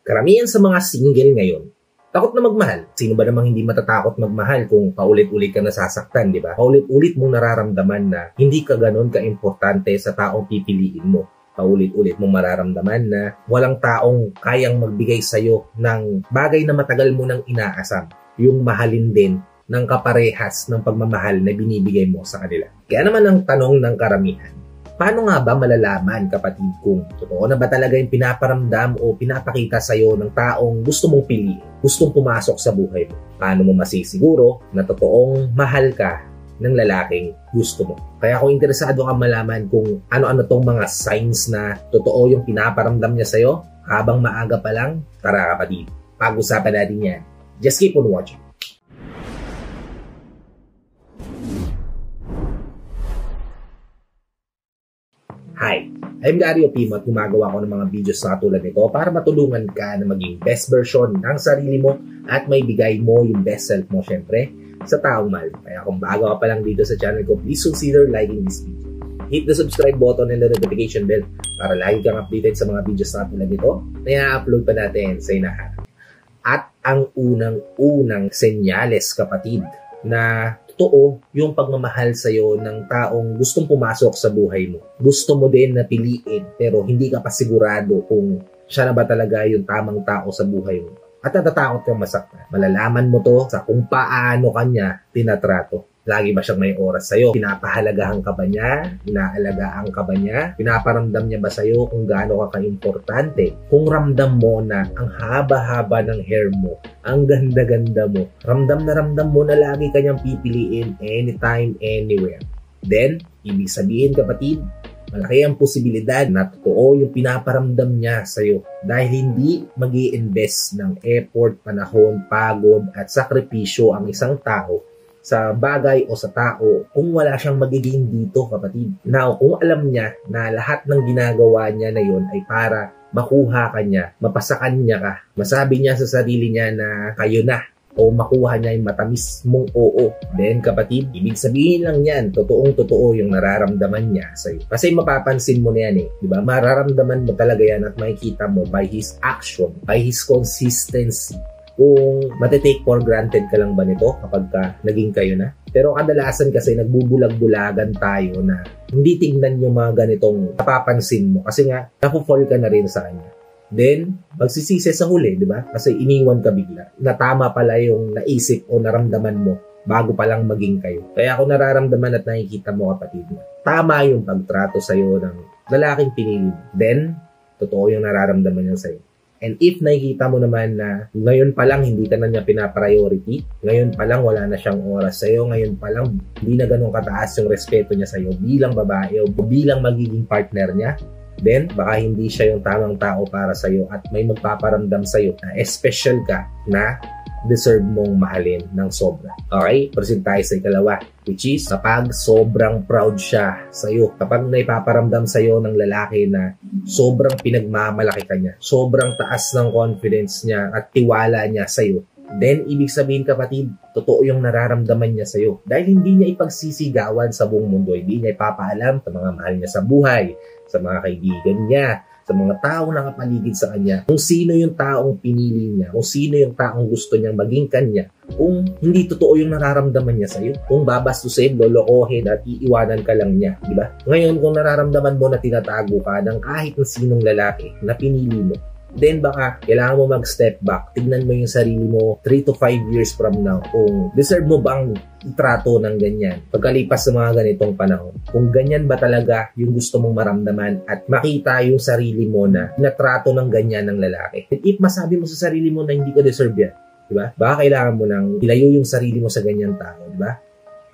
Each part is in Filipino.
Karamihan sa mga single ngayon, takot na magmahal. Sino ba namang hindi matatakot magmahal kung paulit-ulit ka nasasaktan, di ba? Paulit-ulit mong nararamdaman na hindi ka ganon ka-importante sa taong pipiliin mo. Paulit-ulit mong mararamdaman na walang taong kayang magbigay sa'yo ng bagay na matagal mo nang inaasam. Yung mahalin din ng kaparehas ng pagmamahal na binibigay mo sa kanila. Kaya naman ang tanong ng karamihan, paano nga ba malalaman, kapatid, kung totoo na ba talaga yung pinaparamdam o pinapakita sa'yo ng taong gusto mong piliin, gustong pumasok sa buhay mo? Paano mo masisiguro na totoong mahal ka ng lalaking gusto mo? Kaya kung interesado ka malaman kung ano-ano tong mga signs na totoo yung pinaparamdam niya sa'yo habang maaga pa lang, tara kapatid, pag-usapan natin yan. Just keep on watching. Hi, I'm Gary Opimo at gumagawa ko ng mga videos na katulad nito para matulungan ka na maging best version ng sarili mo at may bigay mo yung best self mo, syempre, sa taong mahal. Kaya kung bago ka pa lang dito sa channel ko, please consider liking this video. Hit the subscribe button and the notification bell para lagi kang updated sa mga videos na katulad nito na i-upload pa natin sa inaharap. At ang unang-unang senyales, kapatid, na totoo yung pagmamahal sa'yo ng taong gustong pumasok sa buhay mo. Gusto mo din na piliin pero hindi ka pa sigurado kung siya na ba talaga yung tamang tao sa buhay mo. At natatakot kang masaktan. Malalaman mo to sa kung paano kanya tinatrato. Lagi ba siyang may oras sa'yo? Pinapahalagahan ka ba niya? Inaalagaan ka ba niya? Pinaparamdam niya ba sa'yo kung gaano ka ka-importante? Kung ramdam mo na ang haba-haba ng hair mo, ang ganda-ganda mo, ramdam mo na lagi kanyang pipiliin anytime, anywhere. Then, ibig sabihin, kapatid, malaki ang posibilidad na totoo yung pinaparamdam niya sa'yo dahil hindi mag-i-invest ng effort, panahon, pagod at sakripisyo ang isang tao sa bagay o sa tao kung wala siyang magiging dito, kapatid. Now, kung alam niya na lahat ng ginagawa niya na yun ay para makuha ka niya, mapasakan niya ka, masabi niya sa sarili niya na kayo na, o makuha niya yung matamis mong oo, then kapatid, ibig sabihin lang yan, totoong-totoo yung nararamdaman niya sa'yo. Kasi mapapansin mo na yan di ba? Mararamdaman mo talaga yan at makikita mo by his action, by his consistency. Kung matitake for granted ka lang ba nito kapag naging kayo na. Pero kadalasan kasi nagbubulag-bulagan tayo na hindi tingnan yung mga ganitong napapansin mo kasi nga napufall ka na rin sa kanya. Then, magsisisi sa huli, di ba? Kasi iniwan ka bigla. Natama pala yung naisip o naramdaman mo bago pa lang maging kayo. Kaya kung nararamdaman at nakikita mo, kapatid, tama yung pagtrato sa'yo ng lalaking pinili. Then, totoo yung nararamdaman niya sa'yo. And if nakikita mo naman na ngayon pa lang hindi ka na niya pinapriority, ngayon pa lang wala na siyang oras sa'yo, ngayon pa lang hindi na ganun kataas yung respeto niya sa'yo bilang babae o bilang magiging partner niya, then baka hindi siya yung tamang tao para sa'yo at may magpaparamdam sa'yo na special ka na deserve mong mahalin ng sobra. Okay? Proceed tayo sa ikalawa, which is kapag sobrang proud siya sa'yo. Kapag naipaparamdam sa'yo ng lalaki na sobrang pinagmamalaki ka niya, sobrang taas ng confidence niya at tiwala niya sa'yo, then ibig sabihin, kapatid, totoo yung nararamdaman niya sa'yo. Dahil hindi niya ipagsisigawan sa buong mundo, hindi niya ipapaalam sa mga mahal niya sa buhay, sa mga kaibigan niya, sa mga taong nakapaligid sa kanya, kung sino yung taong pinili niya, kung sino yung taong gusto niyang maging kanya, kung hindi totoo yung nararamdaman niya sa'yo, kung babastusin, lolokohin at iiwanan ka lang niya, di ba? Ngayon, kung nararamdaman mo na tinatago ka ng kahit na sinong lalaki na pinili mo, then baka kailangan mo mag-step back. Tignan mo yung sarili mo 3 to 5 years from now kung deserve mo bang itrato ng ganyan pagkalipas sa mga ganitong panahon. Kung ganyan ba talaga yung gusto mong maramdaman at makita yung sarili mo na natrato ng ganyan ng lalaki. And if masabi mo sa sarili mo na hindi ka deserve yan, diba? Baka kailangan mo nang ilayo yung sarili mo sa ganyan tao, diba?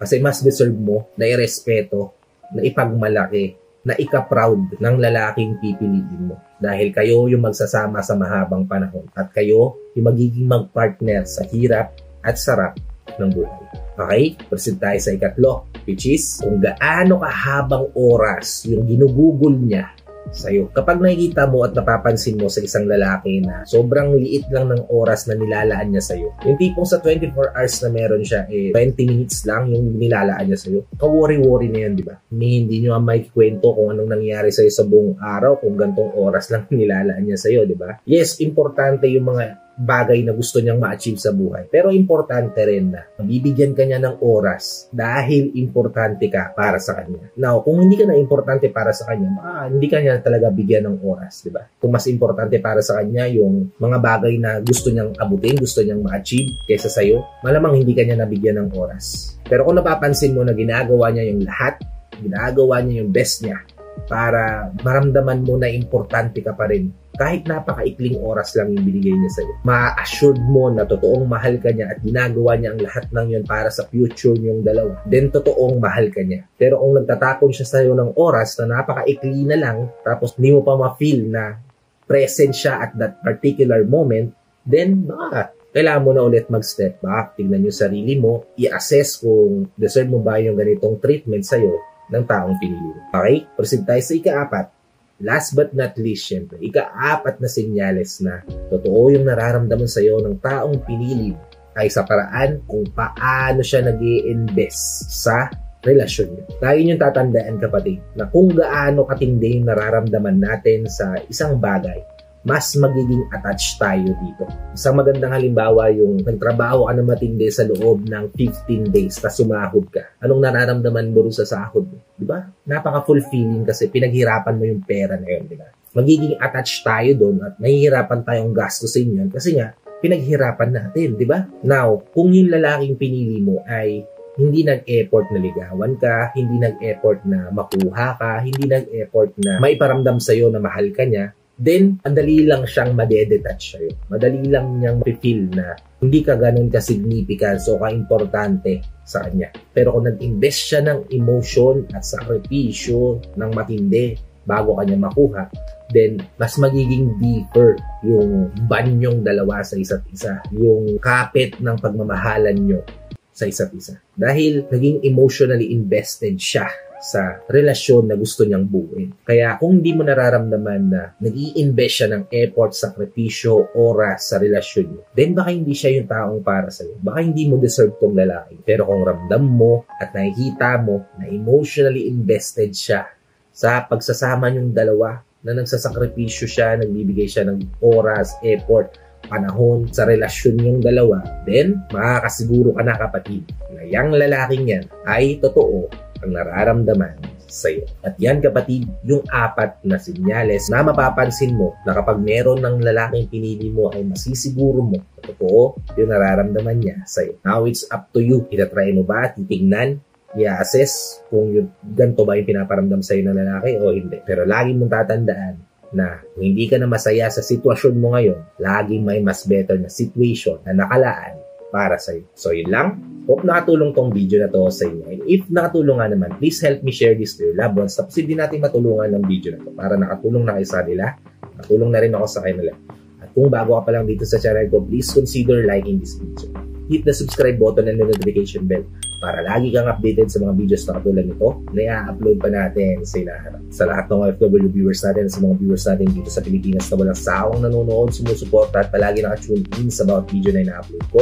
Kasi mas deserve mo na irespeto, na ipagmalaki, na ika-proud ng lalaking pipiliin mo. Dahil kayo yung magsasama sa mahabang panahon at kayo yung magiging mag-partner sa hirap at sarap ng buhay. Okay? Proceed tayo sa ikatlo, which is kung gaano kahabang oras yung ginugugol niya sa'yo. Kapag nakikita mo at napapansin mo sa isang lalaki na sobrang liit lang ng oras na nilalaan niya sa'yo, yung tipong sa 24 hours na meron siya, 20 minutes lang yung nilalaan niya sa'yo, ka-worry-worry na yun, di ba? Hindi nyo may kwento kung anong nangyari sa'yo sa buong araw kung gantong oras lang nilalaan niya sa'yo, di ba? Yes, importante yung mga bagay na gusto niyang ma-achieve sa buhay. Pero importante rin na bibigyan ka niya ng oras dahil importante ka para sa kanya. Now, kung hindi ka na importante para sa kanya, hindi ka niya talaga bigyan ng oras, di ba? Kung mas importante para sa kanya yung mga bagay na gusto niyang abutin, gusto niyang ma-achieve kaysa sa'yo, malamang hindi ka niya nabigyan ng oras. Pero kung napapansin mo na ginagawa niya yung lahat, ginagawa niya yung best niya para maramdaman mo na importante ka pa rin, kahit napakaikling oras lang yung binigay niya sa'yo, ma-assured mo na totoong mahal ka niya at ginagawa niya ang lahat ng yun para sa future niyong dalawa, then totoong mahal ka niya. Pero kung nagtatapon siya sa'yo ng oras na napakaikli na lang, tapos hindi mo pa ma-feel na present siya at that particular moment, then baka kailangan mo na ulit mag-step back, tignan yung sarili mo, i-assess kung deserve mo ba yung ganitong treatment sa'yo ng taong pinili. Okay? Proceed tayo sa ika-4. Last but not least, syempre, ika-4 na senyales na totoo yung nararamdaman sa'yo ng taong pinili ay sa paraan kung paano siya nag-i-invest sa relasyon niyo. Lagi niyong tatandaan, kapatid, na kung gaano katindi yung nararamdaman natin sa isang bagay, mas magiging attached tayo dito. Isang magandang halimbawa yung nagtrabaho ka na matindi sa loob ng 15 days na sumahod ka. Anong nararamdaman mo rin sa sahod mo? Diba? Napaka-fulfilling kasi pinaghirapan mo yung pera na yun. Diba? Magiging attached tayo doon at nahihirapan tayong gastusin yun kasi nga, pinaghirapan natin. Diba? Now, kung yung lalaking pinili mo ay hindi nag-effort na ligawan ka, hindi nag-effort na makuha ka, hindi nag-effort na maiparamdam sa'yo na mahal ka niya, then, madali lang siyang madedetach sa'yo. Madali lang niyang feel na hindi ka ganun ka-significant o ka-importante sa kanya. Pero kung nag-invest siya ng emotion at sakripisyo ng matindi bago kanya makuha, then mas magiging deeper yung bond nyong dalawa sa isa't isa. Yung kapit ng pagmamahalan nyo sa isa't isa. Dahil naging emotionally invested siya sa relasyon na gusto niyang buuin. Kaya kung hindi mo nararamdaman na nag-i-invest siya ng effort, sakripisyo, oras sa relasyon niyo, then baka hindi siya yung taong para sa'yo. Baka hindi mo deserve tong lalaki. Pero kung ramdam mo at nakikita mo na emotionally invested siya sa pagsasama niyong dalawa, na nagsasakripisyo siya, nagbibigay siya ng oras, effort, panahon sa relasyon niyong dalawa, then makakasiguro ka na, kapatid, na yung lalaking yan ay totoo ang nararamdaman sa iyo. At yan, kapatid, yung 4 na senyales na mapapansin mo na kapag meron ng lalaking pinili mo ay masisiguro mo na totoo yung nararamdaman niya sa iyo. Now, it's up to you. Itatry mo ba? Titignan? I-assess kung yung ganito ba yung pinaparamdam sa iyo ng lalaki o hindi. Pero lagi mong tatandaan na kung hindi ka na masaya sa sitwasyon mo ngayon, laging may mas better na situation na nakalaan para sa iyo. So, yun lang. Hope nakatulong tong video na to sa inyo. And if nakatulong nga naman, please help me share this to your loved ones. Tapos hindi natin matulungan ng video na to para nakatulong na kayo sa nila. Nakatulong na rin ako sa kanila. At kung bago ka pa lang dito sa channel ko, please consider liking this video. Hit the subscribe button and the notification bell para lagi kang updated sa mga videos na katulad nito na i-upload pa natin sa inaharap. Sa lahat ng OFW viewers natin, sa mga viewers natin dito sa Pilipinas na walang sawang nanonood, sumusuporta at palagi nakatune in sa bawat video na ina-upload ko.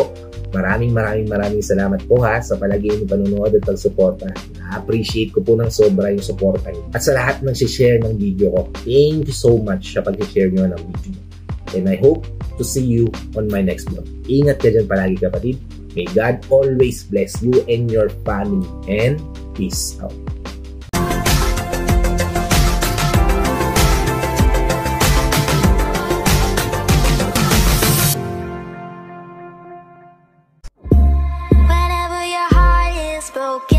Maraming salamat po ha sa palagi yung panonood at pagsuporta. Na-appreciate ko po ng sobra yung suporta niyo. At sa lahat ng share ng video ko, thank you so much sa pag-share nyo ng video. And I hope to see you on my next vlog. Ingat ka dyan palagi, kapatid. May God always bless you and your family. And peace out. Whenever your heart is broken